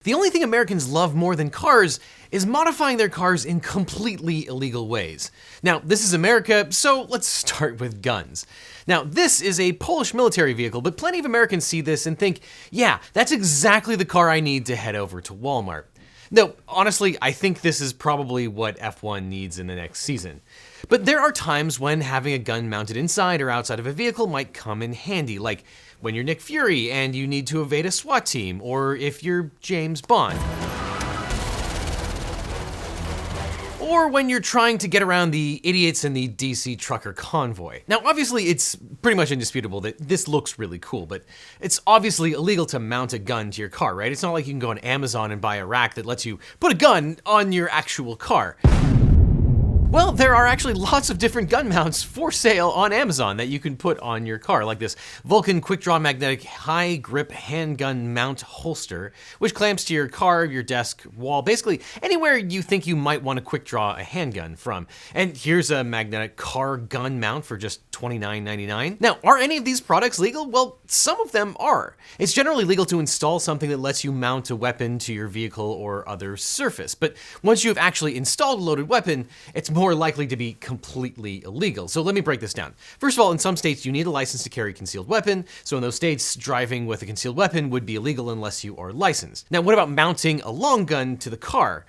The only thing Americans love more than cars is modifying their cars in completely illegal ways. Now, this is America, so let's start with guns. Now, this is a Polish military vehicle, but plenty of Americans see this and think, yeah, that's exactly the car I need to head over to Walmart. No, honestly, I think this is probably what F1 needs in the next season. But there are times when having a gun mounted inside or outside of a vehicle might come in handy, like when you're Nick Fury and you need to evade a SWAT team, or if you're James Bond. Or when you're trying to get around the idiots in the DC trucker convoy. Now, obviously, it's pretty much indisputable that this looks really cool, but it's obviously illegal to mount a gun to your car, right? It's not like you can go on Amazon and buy a rack that lets you put a gun on your actual car. Well, there are actually lots of different gun mounts for sale on Amazon that you can put on your car, like this Vulcan Quick Draw Magnetic High Grip Handgun Mount Holster, which clamps to your car, your desk, wall, basically anywhere you think you might want to quick draw a handgun from. And here's a magnetic car gun mount for just $29.99. Now, are any of these products legal? Well, some of them are. It's generally legal to install something that lets you mount a weapon to your vehicle or other surface, but once you have actually installed a loaded weapon, it's more likely to be completely illegal. So let me break this down. First of all, in some states you need a license to carry a concealed weapon, so in those states, driving with a concealed weapon would be illegal unless you are licensed. Now, what about mounting a long gun to the car?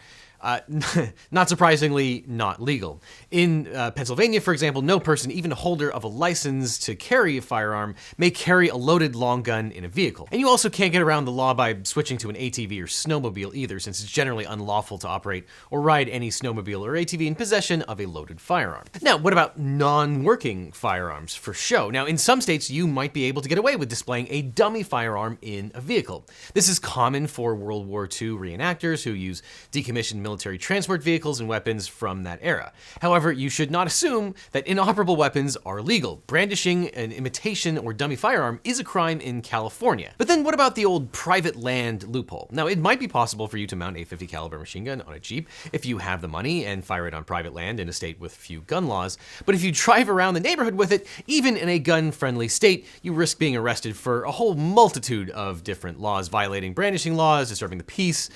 Not surprisingly, not legal. In Pennsylvania, for example, no person, even a holder of a license to carry a firearm, may carry a loaded long gun in a vehicle. And you also can't get around the law by switching to an ATV or snowmobile either, since it's generally unlawful to operate or ride any snowmobile or ATV in possession of a loaded firearm. Now, what about non-working firearms for show? Now, in some states, you might be able to get away with displaying a dummy firearm in a vehicle. This is common for World War II reenactors who use decommissioned military transport vehicles and weapons from that era. However, you should not assume that inoperable weapons are legal. Brandishing an imitation or dummy firearm is a crime in California. But then what about the old private land loophole? Now, it might be possible for you to mount a .50 caliber machine gun on a Jeep if you have the money and fire it on private land in a state with few gun laws. But if you drive around the neighborhood with it, even in a gun-friendly state, you risk being arrested for a whole multitude of different laws, violating brandishing laws, disturbing the peace,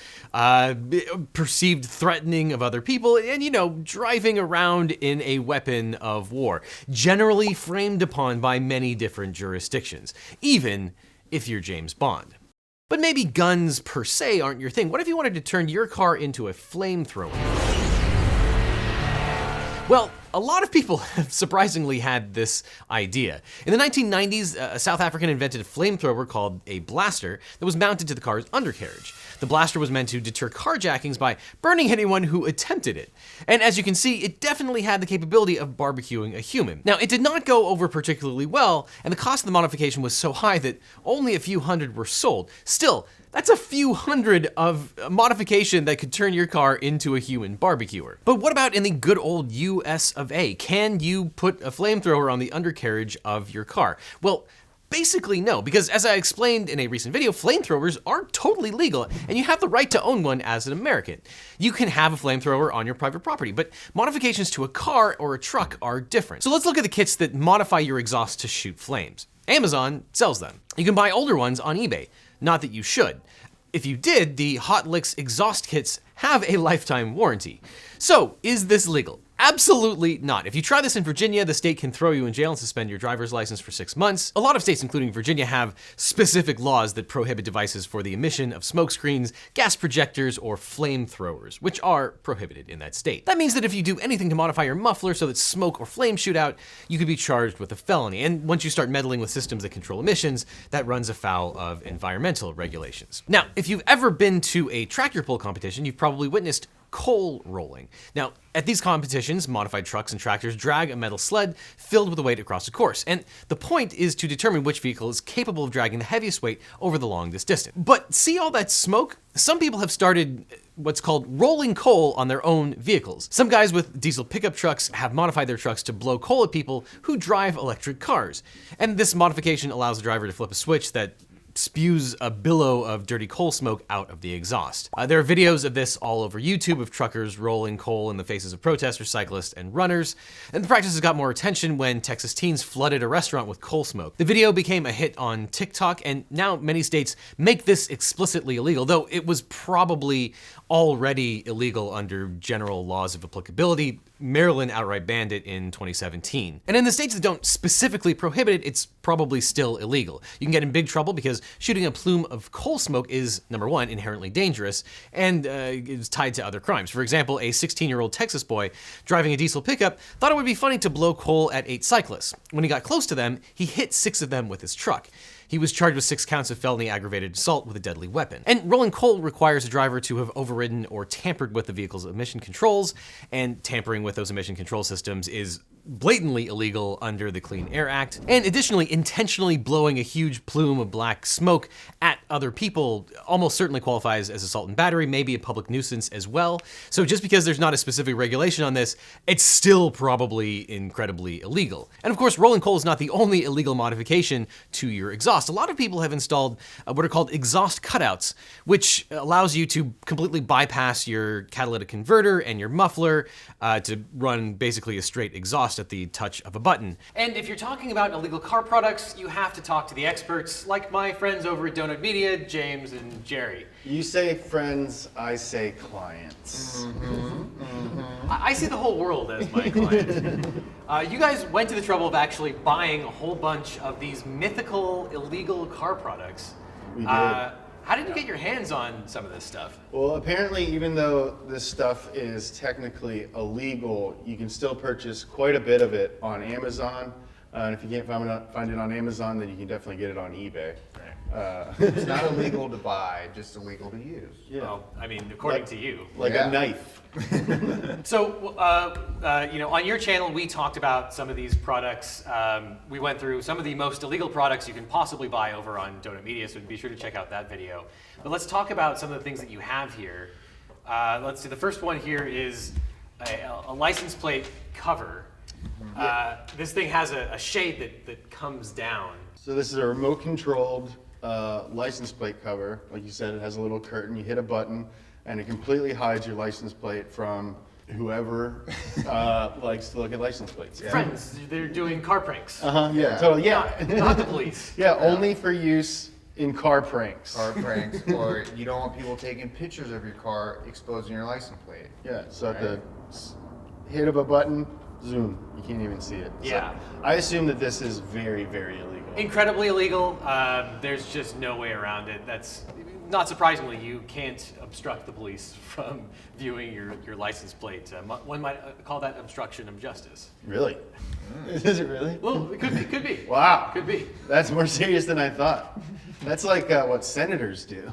perceived threatening of other people, and, you know, driving around in a weapon of war, generally framed upon by many different jurisdictions, even if you're James Bond. But maybe guns per se aren't your thing. What if you wanted to turn your car into a flamethrower? Well, a lot of people have surprisingly had this idea. In the 1990s, a South African invented a flamethrower called a blaster that was mounted to the car's undercarriage. The blaster was meant to deter carjackings by burning anyone who attempted it. And as you can see, it definitely had the capability of barbecuing a human. Now, it did not go over particularly well, and the cost of the modification was so high that only a few hundred were sold. Still, that's a few hundred of modification that could turn your car into a human barbecuer. But what about in the good old US of A? Can you put a flamethrower on the undercarriage of your car? Well, basically no, because as I explained in a recent video, flamethrowers are totally legal, and you have the right to own one as an American. You can have a flamethrower on your private property, but modifications to a car or a truck are different. So let's look at the kits that modify your exhaust to shoot flames. Amazon sells them. You can buy older ones on eBay. Not that you should. If you did, the Hot Licks exhaust kits have a lifetime warranty. So, is this legal? Absolutely not. If you try this in Virginia, the state can throw you in jail and suspend your driver's license for 6 months. A lot of states, including Virginia, have specific laws that prohibit devices for the emission of smoke screens, gas projectors, or flamethrowers, which are prohibited in that state. That means that if you do anything to modify your muffler so that smoke or flames shoot out, you could be charged with a felony. And once you start meddling with systems that control emissions, that runs afoul of environmental regulations. Now, if you've ever been to a tractor pull competition, you've probably witnessed coal rolling. Now, at these competitions, modified trucks and tractors drag a metal sled filled with a weight across a course, and the point is to determine which vehicle is capable of dragging the heaviest weight over the longest distance. But see all that smoke? Some people have started what's called rolling coal on their own vehicles. Some guys with diesel pickup trucks have modified their trucks to blow coal at people who drive electric cars. And this modification allows the driver to flip a switch that spews a billow of dirty coal smoke out of the exhaust. There are videos of this all over YouTube of truckers rolling coal in the faces of protesters, cyclists, and runners. And the practice has got more attention when Texas teens flooded a restaurant with coal smoke. The video became a hit on TikTok, and now many states make this explicitly illegal, though it was probably already illegal under general laws of applicability. Maryland outright banned it in 2017. And in the states that don't specifically prohibit it, it's probably still illegal. You can get in big trouble because shooting a plume of coal smoke is, number one, inherently dangerous, and is tied to other crimes. For example, a 16-year-old Texas boy driving a diesel pickup thought it would be funny to blow coal at 8 cyclists. When he got close to them, he hit 6 of them with his truck. He was charged with 6 counts of felony aggravated assault with a deadly weapon. And rolling coal requires a driver to have overridden or tampered with the vehicle's emission controls, and tampering with those emission control systems is blatantly illegal under the Clean Air Act. And additionally, intentionally blowing a huge plume of black smoke at other people almost certainly qualifies as assault and battery, maybe a public nuisance as well. So just because there's not a specific regulation on this, it's still probably incredibly illegal. And of course, rolling coal is not the only illegal modification to your exhaust. A lot of people have installed what are called exhaust cutouts, which allows you to completely bypass your catalytic converter and your muffler to run basically a straight exhaust at the touch of a button. And if you're talking about illegal car products, you have to talk to the experts, like my friends over at Donut Media, James and Jerry. You say friends, I say clients. I see the whole world as my client. You guys went to the trouble of actually buying a whole bunch of these mythical illegal car products. We did. How did you get your hands on some of this stuff? Well, apparently, even though this stuff is technically illegal, you can still purchase quite a bit of it on Amazon. And if you can't find it on Amazon, then you can definitely get it on eBay. It's not illegal to buy, just illegal to use. Yeah. Well, I mean, according to you. Like Yeah. a knife. So, on your channel, we talked about some of these products. We went through some of the most illegal products you can possibly buy over on Donut Media, so be sure to check out that video. But let's talk about some of the things that you have here. Let's see, the first one here is a license plate cover. This thing has a shade that comes down. So this is a remote-controlled license plate cover. Like you said, it has a little curtain. You hit a button, and it completely hides your license plate from whoever likes to look at license plates. Yeah. Friends, they're doing car pranks. Yeah, totally. Yeah, Not the police. yeah, only for use in car pranks. Car pranks, or you don't want people taking pictures of your car exposing your license plate. Yeah, so at the hit of a button, zoom, you can't even see it. Yeah. So I assume that this is very, very illegal. Incredibly illegal. There's just no way around it. That's not surprisingly, you can't obstruct the police from viewing your license plate. One might call that obstruction of justice. Really? Is it really? Well, it could be. Wow. Could be. That's more serious than I thought. That's like what senators do.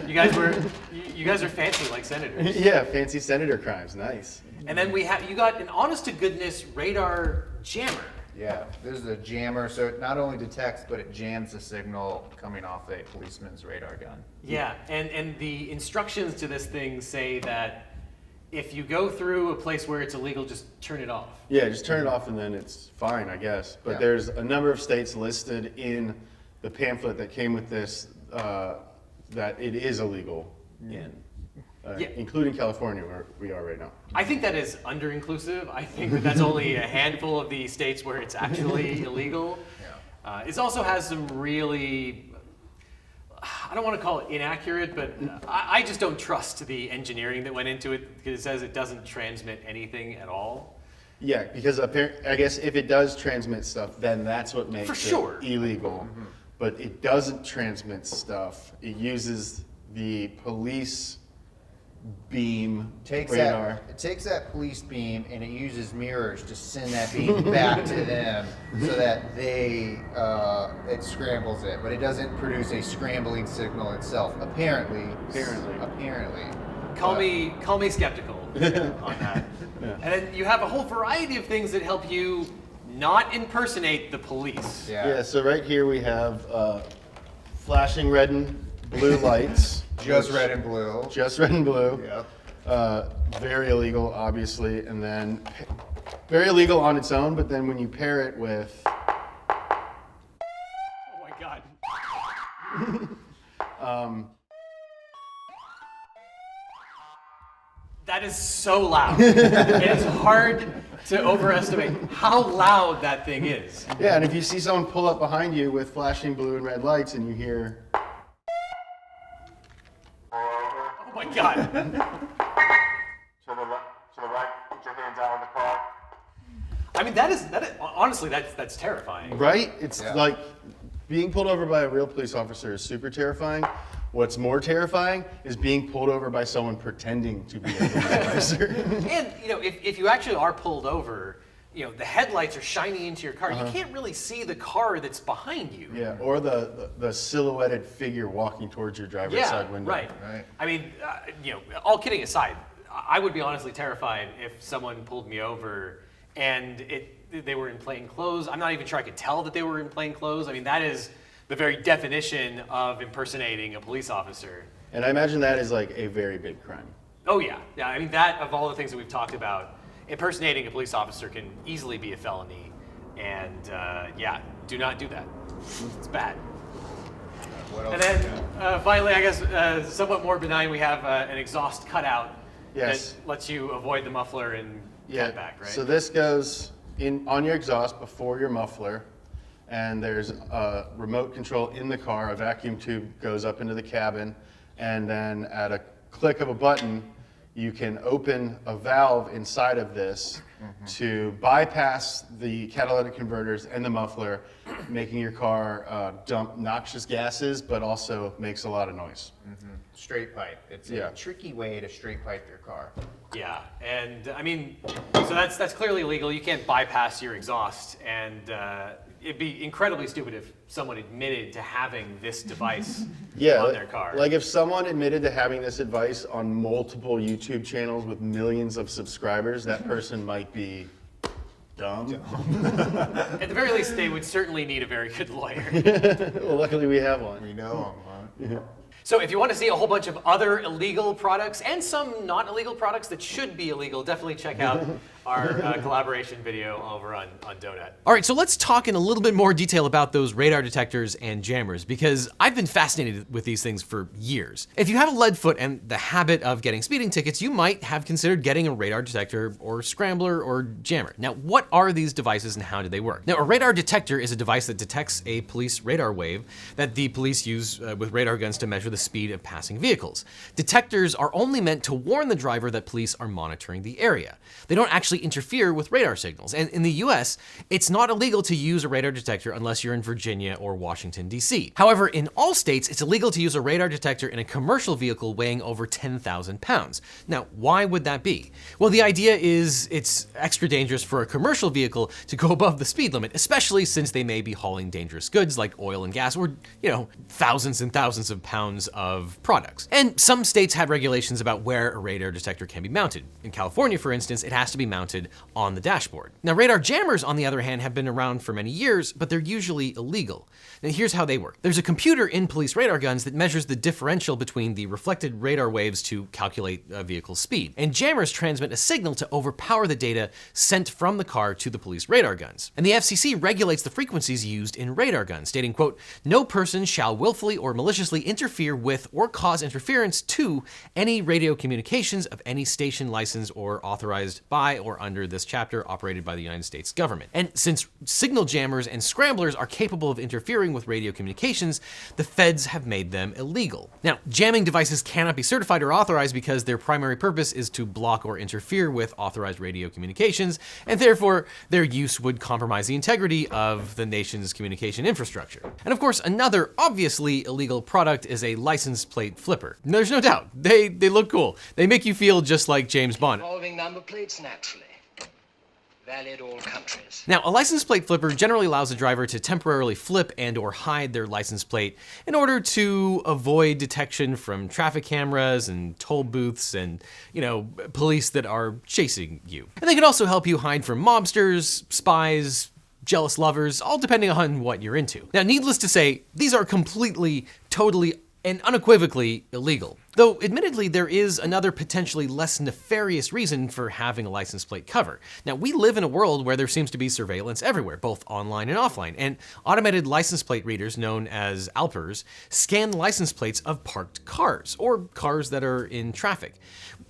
You guys are fancy like senators. Yeah, fancy senator crimes. Nice. And then you got an honest to goodness radar jammer. Yeah, this is a jammer, so it not only detects, but it jams the signal coming off a policeman's radar gun. Yeah, and the instructions to this thing say that if you go through a place where it's illegal, just turn it off. Yeah, just turn it off and then it's fine, I guess. But Yeah. there's a number of states listed in the pamphlet that came with this that it is illegal in, Yeah. including California, where we are right now. I think that is under-inclusive. I think that that's only a handful of the states where it's actually illegal. Yeah. It also has some really, I don't want to call it inaccurate, but I just don't trust the engineering that went into it because it says it doesn't transmit anything at all. Yeah, because I guess if it does transmit stuff, then that's what makes For sure. it illegal. But it doesn't transmit stuff. It uses the police beam radar. It takes that police beam and it uses mirrors to send that beam back to them so that it scrambles it, but it doesn't produce a scrambling signal itself. Apparently. Call me skeptical on that. Yeah. And then you have a whole variety of things that help you not impersonate the police. Yeah, so right here we have flashing red and blue lights. Just red and blue. Just red and blue. Yep. Very illegal, obviously, and then very illegal on its own, but then when you pair it with... Oh my God. That is so loud. It's hard to overestimate how loud that thing is. Yeah, and if you see someone pull up behind you with flashing blue and red lights and you hear... Oh my God. To the right, put your hands out on the car. I mean, that is honestly, that's terrifying. Right? It's like being pulled over by a real police officer is super terrifying. What's more terrifying is being pulled over by someone pretending to be a police officer. And, you know, if you actually are pulled over, you know, the headlights are shining into your car. You can't really see the car that's behind you. Yeah, or the silhouetted figure walking towards your driver's side window. Right. I mean, you know, all kidding aside, I would be honestly terrified if someone pulled me over and they were in plain clothes. I'm not even sure I could tell that they were in plain clothes. I mean, that is the very definition of impersonating a police officer. And I imagine that is like a very big crime. Oh yeah. Yeah, I mean, that of all the things that we've talked about, impersonating a police officer can easily be a felony. And yeah, do not do that. It's bad. What else And then finally, I guess, somewhat more benign, we have an exhaust cutout Yes. that lets you avoid the muffler and cut back, right? So this goes in on your exhaust before your muffler, and there's a remote control in the car. A vacuum tube goes up into the cabin, and then at a click of a button, you can open a valve inside of this to bypass the catalytic converters and the muffler, making your car dump noxious gases, but also makes a lot of noise. Straight pipe. It's a tricky way to straight pipe your car. Yeah, and I mean, so that's clearly illegal. You can't bypass your exhaust, and it'd be incredibly stupid if someone admitted to having this device on their car. Like if someone admitted to having this device on multiple YouTube channels with millions of subscribers, that person might be dumb. At the very least, they would certainly need a very good lawyer. Well, luckily we have one. We know them, huh? So if you want to see a whole bunch of other illegal products and some not illegal products that should be illegal, definitely check out our collaboration video over on Donut. All right, so let's talk in a little bit more detail about those radar detectors and jammers, because I've been fascinated with these things for years. If you have a lead foot and the habit of getting speeding tickets, you might have considered getting a radar detector or scrambler or jammer. Now, what are these devices and how do they work? Now, a radar detector is a device that detects a police radar wave that the police use with radar guns to measure the speed of passing vehicles. Detectors are only meant to warn the driver that police are monitoring the area. They don't actually interfere with radar signals. And in the US, it's not illegal to use a radar detector unless you're in Virginia or Washington, D.C. However, in all states, it's illegal to use a radar detector in a commercial vehicle weighing over 10,000 pounds. Now, why would that be? Well, the idea is it's extra dangerous for a commercial vehicle to go above the speed limit, especially since they may be hauling dangerous goods like oil and gas or, you know, thousands and thousands of pounds of products. And some states have regulations about where a radar detector can be mounted. In California, for instance, it has to be mounted on the dashboard. Now, radar jammers, on the other hand, have been around for many years, but they're usually illegal. Now, here's how they work. There's a computer in police radar guns that measures the differential between the reflected radar waves to calculate a vehicle's speed. And jammers transmit a signal to overpower the data sent from the car to the police radar guns. And the FCC regulates the frequencies used in radar guns, stating, quote, "No person shall willfully or maliciously interfere with or cause interference to any radio communications of any station licensed or authorized by or under this chapter operated by the United States government." And since signal jammers and scramblers are capable of interfering with radio communications, the feds have made them illegal. Now, jamming devices cannot be certified or authorized because their primary purpose is to block or interfere with authorized radio communications, and therefore their use would compromise the integrity of the nation's communication infrastructure. And of course, another obviously illegal product is a license plate flipper. There's no doubt, they look cool. They make you feel just like James Bond. Revolving number plates, naturally. Valid all countries. Now, a license plate flipper generally allows a driver to temporarily flip and or hide their license plate in order to avoid detection from traffic cameras and toll booths and, you know, police that are chasing you. And they can also help you hide from mobsters, spies, jealous lovers, all depending on what you're into. Now, needless to say, these are completely, totally and unequivocally illegal. Though admittedly there is another potentially less nefarious reason for having a license plate cover. Now we live in a world where there seems to be surveillance everywhere, both online and offline, and automated license plate readers known as Alpers scan license plates of parked cars, or cars that are in traffic.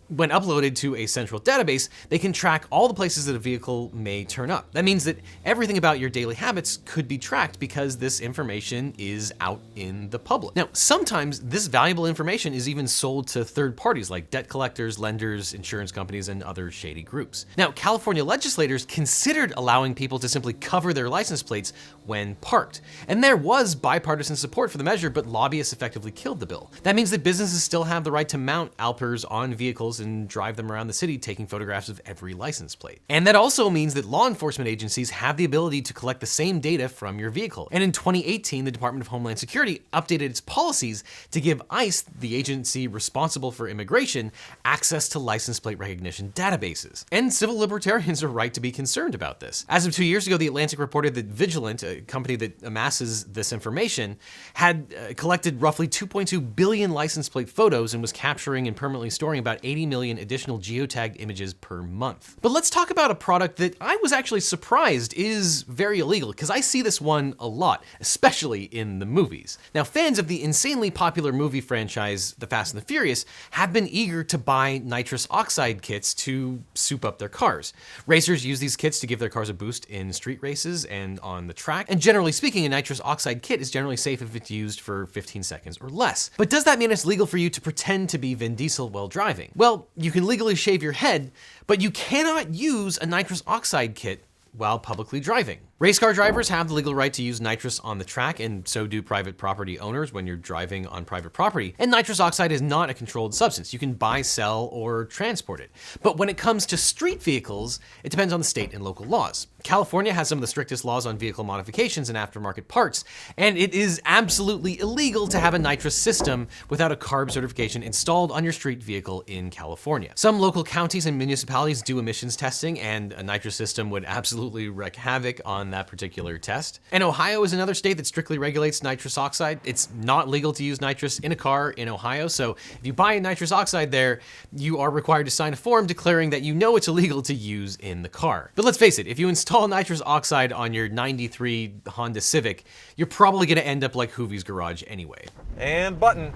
When uploaded to a central database, they can track all the places that a vehicle may turn up. That means that everything about your daily habits could be tracked because this information is out in the public. Now, sometimes this valuable information is even sold to third parties like debt collectors, lenders, insurance companies, and other shady groups. Now, California legislators considered allowing people to simply cover their license plates when parked. And there was bipartisan support for the measure, but lobbyists effectively killed the bill. That means that businesses still have the right to mount Alpers on vehicles and drive them around the city taking photographs of every license plate. And that also means that law enforcement agencies have the ability to collect the same data from your vehicle. And in 2018, the Department of Homeland Security updated its policies to give ICE, the agency responsible for immigration, access to license plate recognition databases. And civil libertarians are right to be concerned about this. As of 2 years ago, The Atlantic reported that Vigilant, a company that amasses this information, had collected roughly 2.2 billion license plate photos and was capturing and permanently storing about 80 million additional geotagged images per month. But let's talk about a product that I was actually surprised is very illegal, because I see this one a lot, especially in the movies. Now, fans of the insanely popular movie franchise, The Fast and the Furious, have been eager to buy nitrous oxide kits to soup up their cars. Racers use these kits to give their cars a boost in street races and on the track, and generally speaking, a nitrous oxide kit is generally safe if it's used for 15 seconds or less. But does that mean it's legal for you to pretend to be Vin Diesel while driving? Well, you can legally shave your head, but you cannot use a nitrous oxide kit while publicly driving. Race car drivers have the legal right to use nitrous on the track, and so do private property owners when you're driving on private property. And nitrous oxide is not a controlled substance. You can buy, sell, or transport it. But when it comes to street vehicles, it depends on the state and local laws. California has some of the strictest laws on vehicle modifications and aftermarket parts, and it is absolutely illegal to have a nitrous system without a CARB certification installed on your street vehicle in California. Some local counties and municipalities do emissions testing, and a nitrous system would absolutely wreak havoc on that particular test. And Ohio is another state that strictly regulates nitrous oxide. It's not legal to use nitrous in a car in Ohio, so if you buy nitrous oxide there, you are required to sign a form declaring that you know it's illegal to use in the car. But let's face it, if you install nitrous oxide on your 93 Honda Civic, you're probably gonna end up like Hoovie's garage anyway. And button.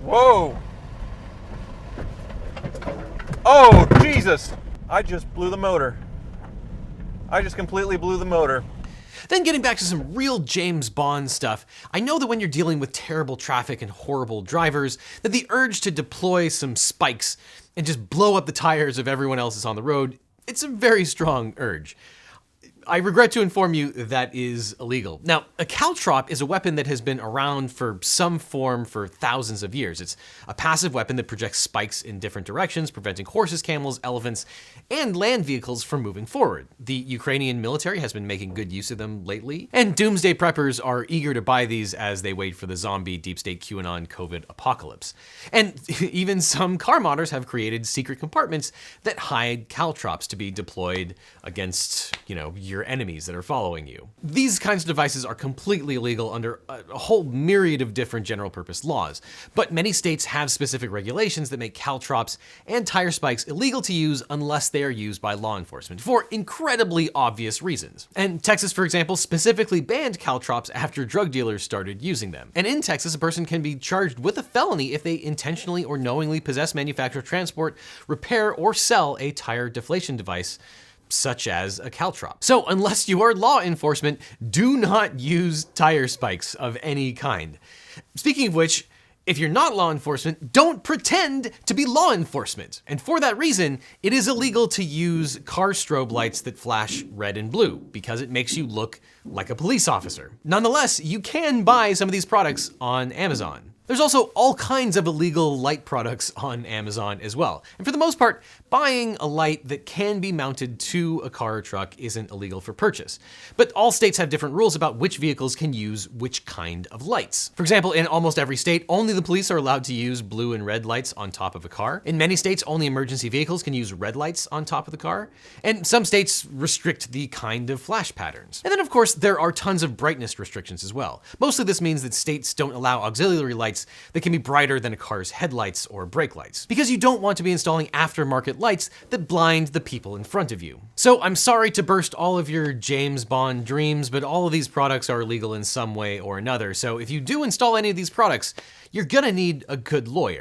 Whoa! Oh, Jesus! I just blew the motor. I just completely blew the motor. Then getting back to some real James Bond stuff, I know that when you're dealing with terrible traffic and horrible drivers, that the urge to deploy some spikes and just blow up the tires of everyone else that's on the road, it's a very strong urge. I regret to inform you that is illegal. Now, a caltrop is a weapon that has been around for some form for thousands of years. It's a passive weapon that projects spikes in different directions, preventing horses, camels, elephants, and land vehicles from moving forward. The Ukrainian military has been making good use of them lately, and doomsday preppers are eager to buy these as they wait for the zombie deep state QAnon COVID apocalypse. And even some car modders have created secret compartments that hide caltrops to be deployed against, your enemies that are following you. These kinds of devices are completely illegal under a whole myriad of different general purpose laws, but many states have specific regulations that make caltrops and tire spikes illegal to use unless they are used by law enforcement for incredibly obvious reasons. And Texas, for example, specifically banned caltrops after drug dealers started using them. And in Texas, a person can be charged with a felony if they intentionally or knowingly possess, manufacture, transport, repair, or sell a tire deflation device, such as a caltrop. So unless you are law enforcement, do not use tire spikes of any kind. Speaking of which, if you're not law enforcement, don't pretend to be law enforcement. And for that reason, it is illegal to use car strobe lights that flash red and blue because it makes you look like a police officer. Nonetheless, you can buy some of these products on Amazon. There's also all kinds of illegal light products on Amazon as well. And for the most part, buying a light that can be mounted to a car or truck isn't illegal for purchase. But all states have different rules about which vehicles can use which kind of lights. For example, in almost every state, only the police are allowed to use blue and red lights on top of a car. In many states, only emergency vehicles can use red lights on top of the car. And some states restrict the kind of flash patterns. And then of course, there are tons of brightness restrictions as well. Mostly this means that states don't allow auxiliary lights that can be brighter than a car's headlights or brake lights, because you don't want to be installing aftermarket lights that blind the people in front of you. So I'm sorry to burst all of your James Bond dreams, but all of these products are illegal in some way or another. So if you do install any of these products, you're gonna need a good lawyer.